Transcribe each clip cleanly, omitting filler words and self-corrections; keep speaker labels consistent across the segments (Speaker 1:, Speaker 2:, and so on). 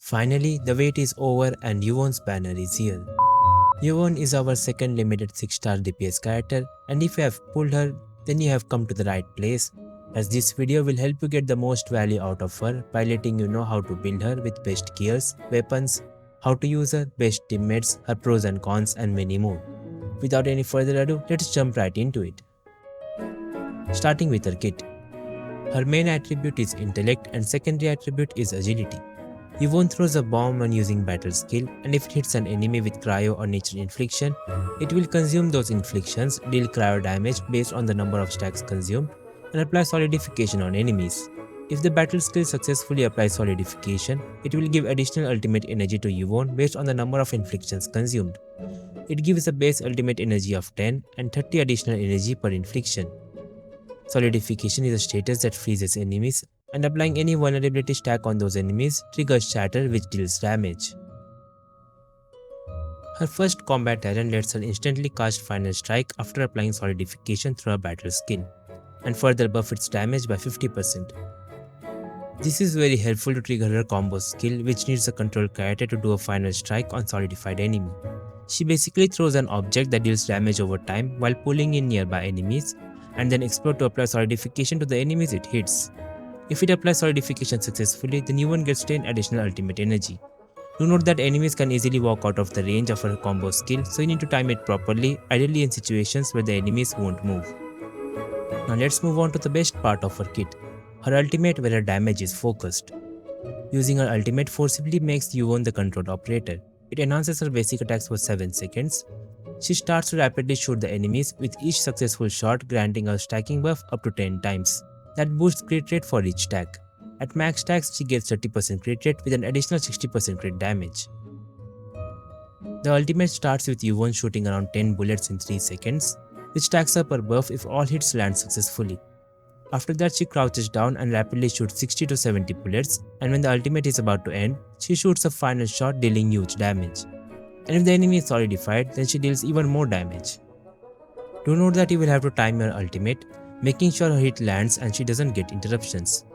Speaker 1: Finally, the wait is over and Yvonne's banner is here. Yvonne is our second limited 6-star DPS character, and if you have pulled her, then you have come to the right place, as this video will help you get the most value out of her by letting you know how to build her with best gears, weapons, how to use her, best teammates, her pros and cons, and many more. Without any further ado, let's jump right into it. Starting with her kit. Her main attribute is intellect and secondary attribute is agility. Yvonne throws a bomb when using battle skill, and if it hits an enemy with cryo or nature infliction, it will consume those inflictions, deal cryo damage based on the number of stacks consumed, and apply solidification on enemies. If the battle skill successfully applies solidification, it will give additional ultimate energy to Yvonne based on the number of inflictions consumed. It gives a base ultimate energy of 10 and 30 additional energy per infliction. Solidification is a status that freezes enemies, and applying any vulnerability stack on those enemies triggers shatter which deals damage. Her first combat talent lets her instantly cast Final Strike after applying solidification through a battle skill, and further buff its damage by 50%. This is very helpful to trigger her combo skill, which needs a controlled character to do a Final Strike on solidified enemy. She basically throws an object that deals damage over time while pulling in nearby enemies, and then explode to apply solidification to the enemies it hits. If it applies solidification successfully, then Yvonne gets 10 additional ultimate energy. Do note that enemies can easily walk out of the range of her combo skill, so you need to time it properly, ideally in situations where the enemies won't move. Now let's move on to the best part of her kit, her ultimate where her damage is focused. Using her ultimate forcibly makes Yvonne the controlled operator. It enhances her basic attacks for 7 seconds. She starts to rapidly shoot the enemies with each successful shot granting a stacking buff up to 10 times. That boosts crit rate for each stack. At max stacks, she gets 30% crit rate with an additional 60% crit damage. The ultimate starts with Yvonne shooting around 10 bullets in 3 seconds, which stacks up her buff if all hits land successfully. After that, she crouches down and rapidly shoots 60 to 70 bullets, and when the ultimate is about to end, she shoots a final shot dealing huge damage. And if the enemy is solidified, then she deals even more damage. Do note that you will have to time your ultimate, making sure her hit lands and she doesn't get interruptions.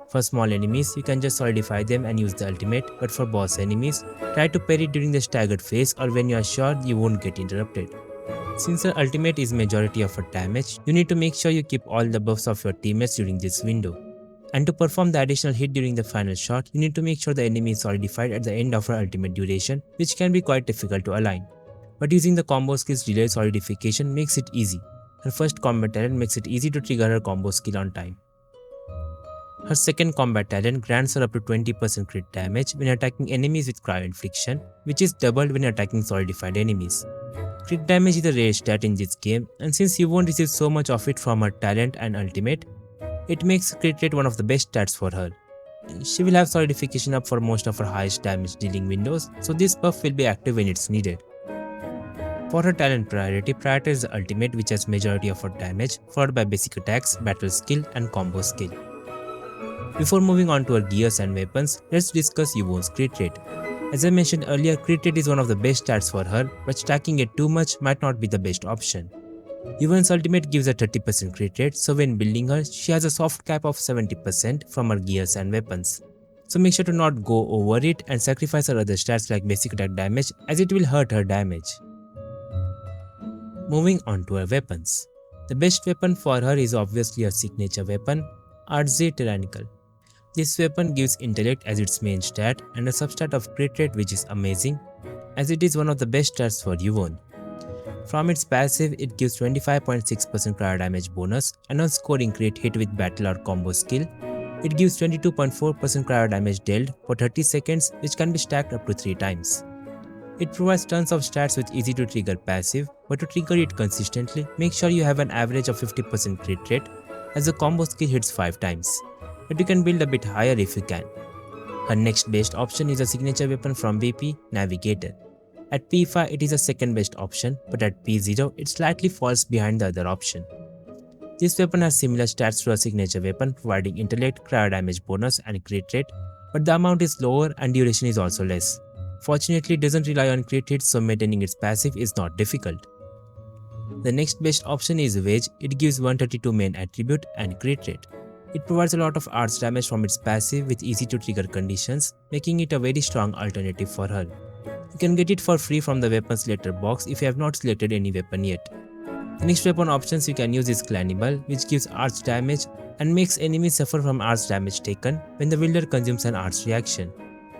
Speaker 1: For small enemies, you can just solidify them and use the ultimate, but for boss enemies, try to parry during the staggered phase or when you are sure you won't get interrupted. Since her ultimate is majority of her damage, you need to make sure you keep all the buffs of your teammates during this window. And to perform the additional hit during the final shot, you need to make sure the enemy is solidified at the end of her ultimate duration, which can be quite difficult to align. But using the combo skill's delayed solidification makes it easy. Her first combat talent makes it easy to trigger her combo skill on time. Her second combat talent grants her up to 20% crit damage when attacking enemies with cryo infliction, which is doubled when attacking solidified enemies. Crit damage is a rare stat in this game, and since you won't receive so much of it from her talent and ultimate, it makes crit rate one of the best stats for her. She will have solidification up for most of her highest damage dealing windows, so this buff will be active when it's needed. For her talent priority, prioritize the ultimate, which has majority of her damage, followed by basic attacks, battle skill, and combo skill. Before moving on to her gears and weapons, let's discuss Yvonne's crit rate. As I mentioned earlier, crit rate is one of the best stats for her, but stacking it too much might not be the best option. Yvonne's ultimate gives a 30% crit rate, so when building her, she has a soft cap of 70% from her gears and weapons. So make sure to not go over it and sacrifice her other stats like basic attack damage, as it will hurt her damage. Moving on to her weapons. The best weapon for her is obviously her signature weapon, Arknights Tyrannical. This weapon gives intellect as its main stat and a substat of crit rate, which is amazing, as it is one of the best stats for Yvonne. From its passive, it gives 25.6% cryo damage bonus, and on scoring crit hit with battle or combo skill, it gives 22.4% cryo damage dealt for 30 seconds, which can be stacked up to 3 times. It provides tons of stats with easy to trigger passive, but to trigger it consistently, make sure you have an average of 50% crit rate, as the combo skill hits 5 times. But you can build a bit higher if you can. Her next best option is a signature weapon from VP, Navigator. At P5 it is a second best option, but at P0 it slightly falls behind the other option. This weapon has similar stats to a signature weapon, providing intellect, cryo damage bonus and crit rate, but the amount is lower and duration is also less. Fortunately, it doesn't rely on crit hits, so maintaining its passive is not difficult. The next best option is Wedge. It gives 132 main attribute and crit rate. It provides a lot of arts damage from its passive with easy to trigger conditions, making it a very strong alternative for her. You can get it for free from the weapon selector box if you have not selected any weapon yet. The next weapon options you can use is Cannibal, which gives arts damage and makes enemies suffer from arts damage taken when the wielder consumes an arts reaction,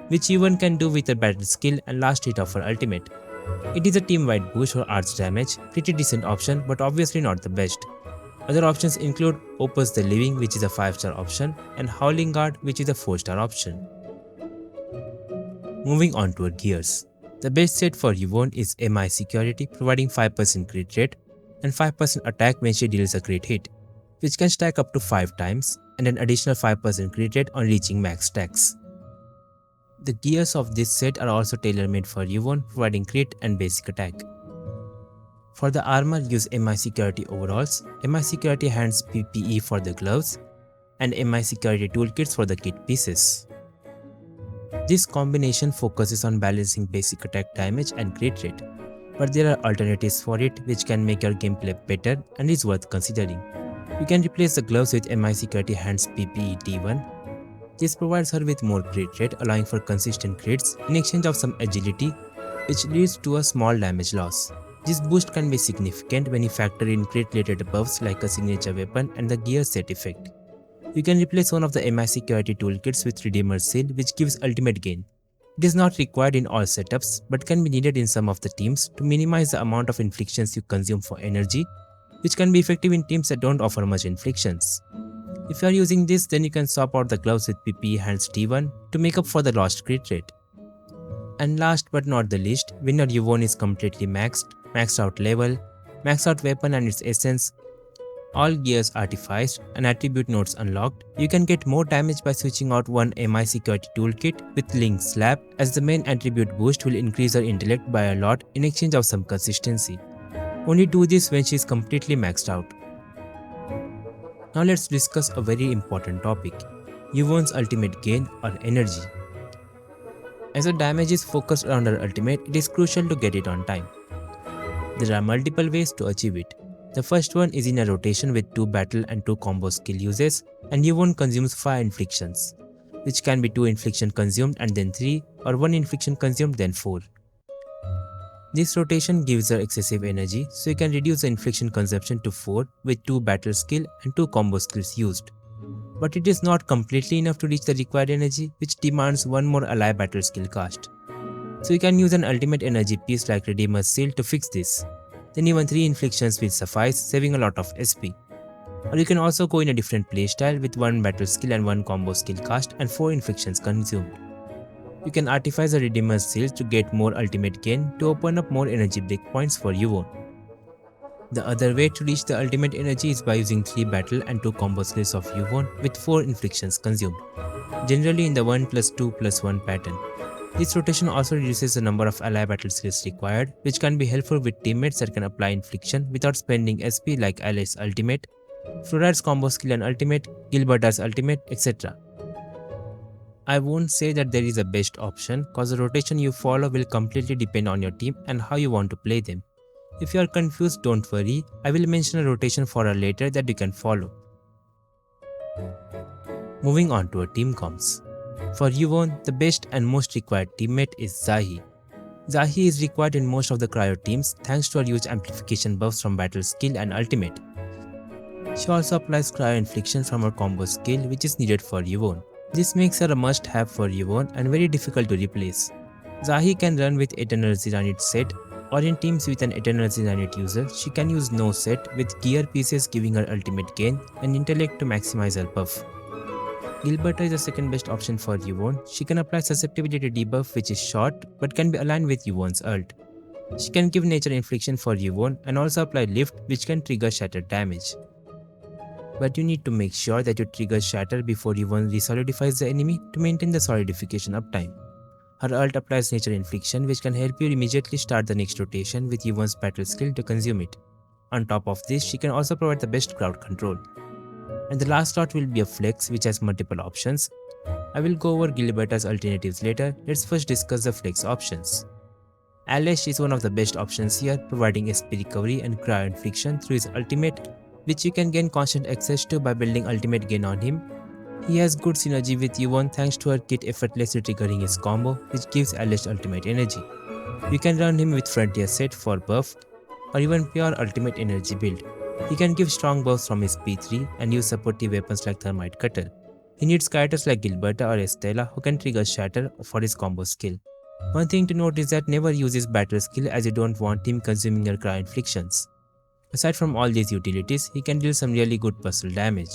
Speaker 1: which Yvonne can do with her battle skill and last hit of her ultimate. It is a team-wide boost for arts damage, pretty decent option but obviously not the best. Other options include Opus the Living, which is a 5-star option, and Howling Guard, which is a 4-star option. Moving on to her gears. The best set for Yvonne is MI Security, providing 5% crit rate and 5% attack when she deals a crit hit, which can stack up to 5 times, and an additional 5% crit rate on reaching max stacks. The gears of this set are also tailor-made for Yvonne, providing crit and basic attack. For the armor, use MI Security overalls, MI Security hands PPE for the gloves, and MI Security toolkits for the kit pieces. This combination focuses on balancing basic attack damage and crit rate, but there are alternatives for it which can make your gameplay better and is worth considering. You can replace the gloves with MI Security hands PPE T1. This provides her with more crit rate, allowing for consistent crits in exchange of some agility, which leads to a small damage loss. This boost can be significant when you factor in crit-related buffs like a signature weapon and the gear set effect. You can replace one of the MI Security toolkits with Redeemer's Seal, which gives ultimate gain. It is not required in all setups but can be needed in some of the teams to minimize the amount of inflictions you consume for energy, which can be effective in teams that don't offer much inflictions. If you are using this, then you can swap out the gloves with PPE hands T1 to make up for the lost crit rate. And last but not the least, when your Yvonne is completely maxed out level, maxed out weapon and its essence, all gears artificed and attribute nodes unlocked, you can get more damage by switching out one MI Security toolkit with Link Slap, as the main attribute boost will increase her intellect by a lot in exchange of some consistency. Only do this when she is completely maxed out. Now let's discuss a very important topic, Yvonne's ultimate gain or energy. As the damage is focused around her ultimate, it is crucial to get it on time. There are multiple ways to achieve it. The first one is in a rotation with 2 battle and 2 combo skill uses, and Yvonne consumes 5 inflictions, which can be 2 infliction consumed and then 3, or 1 infliction consumed then 4. This rotation gives her excessive energy, so you can reduce the infliction consumption to 4 with 2 battle skill and 2 combo skills used. But it is not completely enough to reach the required energy, which demands 1 more ally battle skill cast. So you can use an ultimate energy piece like Redeemer's Seal to fix this. Then even 3 inflictions will suffice, saving a lot of SP. Or you can also go in a different playstyle with 1 battle skill and 1 combo skill cast and 4 inflictions consumed. You can artifice a Redeemer's Seal to get more ultimate gain to open up more energy breakpoints for Yvonne. The other way to reach the ultimate energy is by using 3 battle and 2 combo skills of Yvonne with 4 inflictions consumed, generally in the 1+2+1 pattern. This rotation also reduces the number of ally battle skills required, which can be helpful with teammates that can apply infliction without spending SP like Alesh's ultimate, Flourite's combo skill and ultimate, Gilberta's ultimate, etc. I won't say that there is a best option, cause the rotation you follow will completely depend on your team and how you want to play them. If you are confused, don't worry, I will mention a rotation for her later that you can follow. Moving on to our team comps. For Yvonne, the best and most required teammate is Zahi. Zahi is required in most of the cryo teams thanks to her huge amplification buffs from battle skill and ultimate. She also applies cryo infliction from her combo skill, which is needed for Yvonne. This makes her a must-have for Yvonne and very difficult to replace. Zahi can run with Eternal Ziranite set, or in teams with an Eternal Ziranite user, she can use no set with gear pieces giving her ultimate gain and intellect to maximize her buff. Gilberta is the second best option for Yvonne. She can apply susceptibility debuff, which is short but can be aligned with Yvonne's ult. She can give nature infliction for Yvonne and also apply lift, which can trigger shatter damage. But you need to make sure that you trigger shatter before Yvonne resolidifies the enemy to maintain the solidification uptime. Her ult applies nature infliction, which can help you immediately start the next rotation with Yvonne's battle skill to consume it. On top of this, she can also provide the best crowd control. And the last slot will be a flex, which has multiple options. I will go over Gilberta's alternatives later. Let's first discuss the flex options. Alesh is one of the best options here, providing SP recovery and cryo infliction through his ultimate, which you can gain constant access to by building ultimate gain on him He has good synergy with Yvonne thanks to her kit effortlessly triggering his combo, which gives Alesh ultimate energy. You can run him with Frontier set for buff or even pure ultimate energy build. He can give strong buffs from his P3 and use supportive weapons like Thermite Cutter. He needs characters like Gilberta or Estella who can trigger Shatter for his combo skill. One thing to note is that never use his battle skill as you don't want him consuming your Cry Inflictions. Aside from all these utilities, he can deal some really good puzzle damage.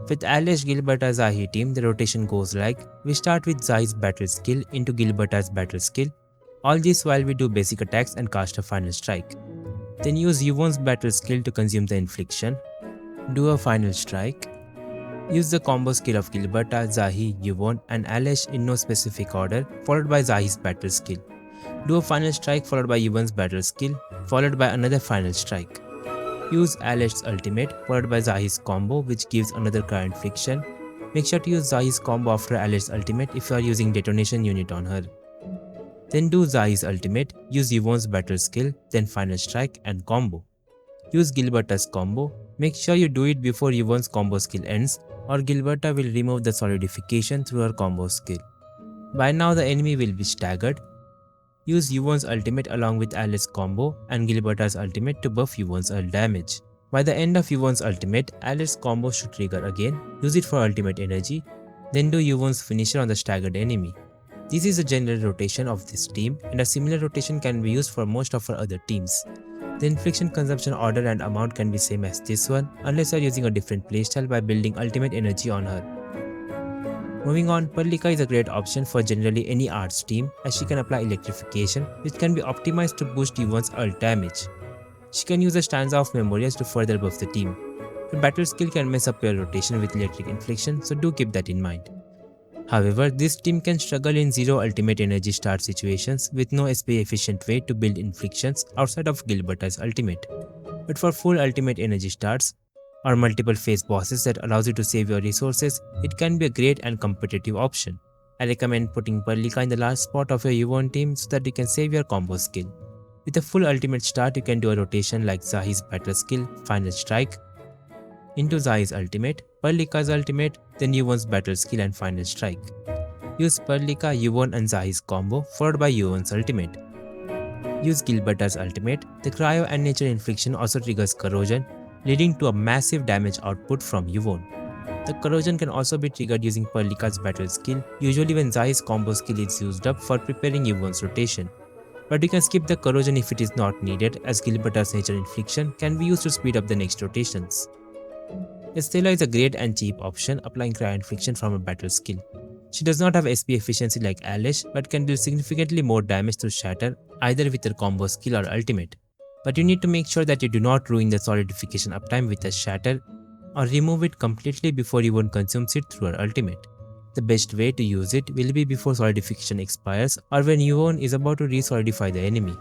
Speaker 1: With Alesh Gilberta Zahi team, the rotation goes like, we start with Zahi's battle skill into Gilberta's battle skill, all this while we do basic attacks and cast a final strike. Then use Yvonne's battle skill to consume the infliction, do a final strike, use the combo skill of Gilberta, Zahi, Yvonne and Alesh in no specific order, followed by Zahi's battle skill. Do a final strike followed by Yvonne's battle skill, followed by another final strike. Use Alesh's ultimate followed by Zahi's combo which gives another Cry Infliction. Make sure to use Zahi's combo after Alesh's ultimate if you are using detonation unit on her. Then do Zahi's ultimate, use Yvonne's battle skill, then final strike and combo. Use Gilberta's combo, make sure you do it before Yvonne's combo skill ends or Gilberta will remove the solidification through her combo skill. By now the enemy will be staggered. Use Yvonne's ultimate along with Alesh's combo and Gilberta's ultimate to buff Yvonne's ult damage. By the end of Yvonne's ultimate, Alesh's combo should trigger again, use it for ultimate energy, then do Yvonne's finisher on the staggered enemy. This is a general rotation of this team and a similar rotation can be used for most of our other teams. The infliction consumption order and amount can be same as this one unless you are using a different playstyle by building ultimate energy on her. Moving on, Perlica is a great option for generally any arts team as she can apply electrification which can be optimized to boost Yvonne's ult damage. She can use a stanza of Memorials to further buff the team. Her battle skill can mess up your rotation with electric infliction, so do keep that in mind. However, this team can struggle in zero ultimate energy start situations with no SP efficient way to build inflictions outside of Gilberta's ultimate. But for full ultimate energy starts, or multiple phase bosses that allows you to save your resources, it can be a great and competitive option. I recommend putting Perlica in the last spot of your Yvonne team so that you can save your combo skill. With a full ultimate start, you can do a rotation like Zahi's battle skill, final strike, into Zahi's ultimate, Perlica's ultimate, then Yvonne's battle skill and final strike. Use Perlica, Yvonne and Zahi's combo followed by Yvonne's ultimate. Use Gilberta's ultimate. The cryo and nature infliction also triggers corrosion, leading to a massive damage output from Yvonne. The corrosion can also be triggered using Perlica's battle skill, usually when Zahi's combo skill is used up for preparing Yvonne's rotation. But you can skip the corrosion if it is not needed as Gilberta's nature infliction can be used to speed up the next rotations. Estella is a great and cheap option applying cryo infliction from a battle skill. She does not have SP efficiency like Alesh but can deal significantly more damage through Shatter either with her combo skill or ultimate. But you need to make sure that you do not ruin the solidification uptime with a Shatter or remove it completely before Yvonne consumes it through her ultimate. The best way to use it will be before solidification expires or when Yvonne is about to re-solidify the enemy.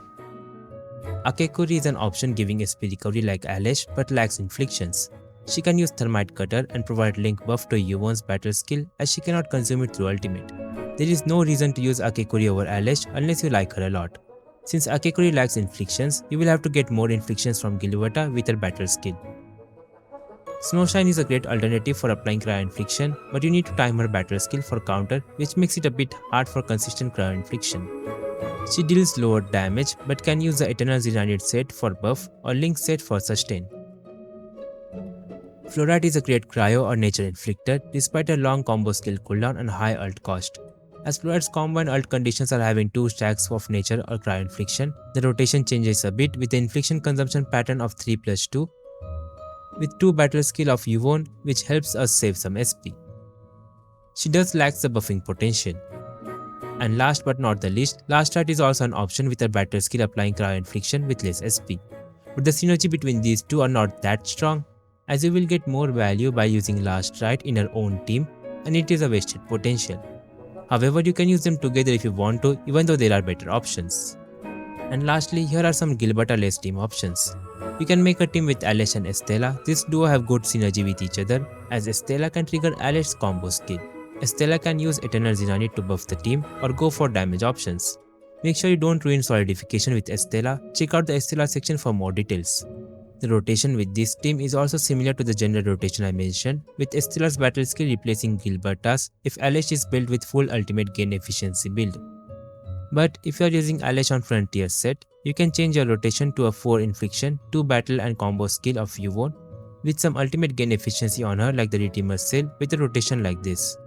Speaker 1: Akekuri is an option giving SP recovery like Alesh but lacks inflictions. She can use Thermite Cutter and provide link buff to Yvonne's battle skill as she cannot consume it through ultimate. There is no reason to use Akekuri over Alesh unless you like her a lot. Since Akekuri lacks inflictions, you will have to get more inflictions from Gilberta with her battle skill. Snowshine is a great alternative for applying cryo infliction, but you need to time her battle skill for counter which makes it a bit hard for consistent cryo infliction. She deals lower damage but can use the Eternal Xenonite set for buff or Link set for sustain. Flourite is a great cryo or nature inflictor despite a long combo skill cooldown and high ult cost. As Flourite's combo and ult conditions are having 2 stacks of nature or cryo infliction, the rotation changes a bit with the infliction consumption pattern of 3+2 with 2 battle skill of Yvonne which helps us save some SP. She does lack the buffing potential. And last but not the least, Last Rite is also an option with her battle skill applying cryo infliction with less SP. But the synergy between these two are not that strong as you will get more value by using Last Rite in her own team and it is a wasted potential. However, you can use them together if you want to even though there are better options. And lastly, here are some Gilberta-less team options. You can make a team with Alesh and Estella. This duo have good synergy with each other as Estella can trigger Alesh's combo skill. Estella can use Eternal Xenonite to buff the team or go for damage options. Make sure you don't ruin solidification with Estella. Check out the Estella section for more details. The rotation with this team is also similar to the general rotation I mentioned, with Estella's battle skill replacing Gilberta's if Alesh is built with full ultimate gain efficiency build. But if you are using Alesh on Frontier set, you can change your rotation to a 4 infliction, 2 battle and combo skill of Yvonne with some ultimate gain efficiency on her like the Redeemer Cell with a rotation like this.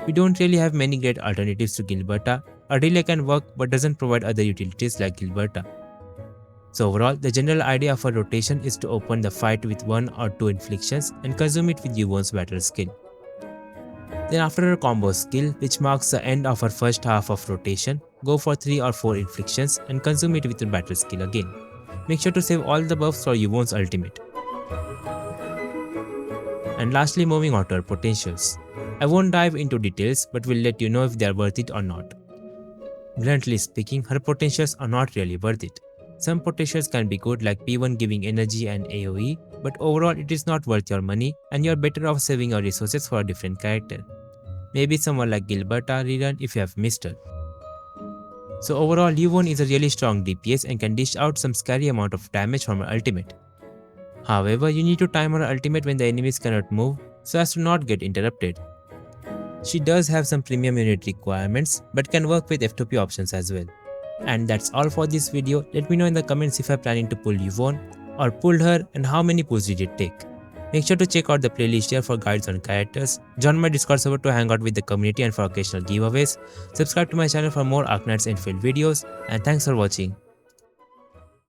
Speaker 1: We don't really have many great alternatives to Gilberta. A relay can work but doesn't provide other utilities like Gilberta. So overall, the general idea of a rotation is to open the fight with 1 or 2 inflictions and consume it with Yvonne's battle skill. Then after her combo skill, which marks the end of her first half of rotation, go for 3 or 4 inflictions and consume it with your battle skill again. Make sure to save all the buffs for Yvonne's ultimate. And lastly, moving on to her potentials. I won't dive into details but will let you know if they are worth it or not. Bluntly speaking, her potentials are not really worth it. Some potentials can be good like P1 giving energy and AoE, but overall it is not worth your money and you are better off saving your resources for a different character. Maybe someone like Gilberta rerun if you have missed her. So overall, Yvonne is a really strong DPS and can dish out some scary amount of damage from her ultimate. However, you need to time her ultimate when the enemies cannot move so as to not get interrupted. She does have some premium unit requirements but can work with F2P options as well. And that's all for this video. Let me know in the comments if you are planning to pull Yvonne or pulled her and how many pulls did it take. Make sure to check out the playlist here for guides on characters, join my Discord server to hang out with the community and for occasional giveaways, subscribe to my channel for more Arknights Endfield videos, and thanks for watching.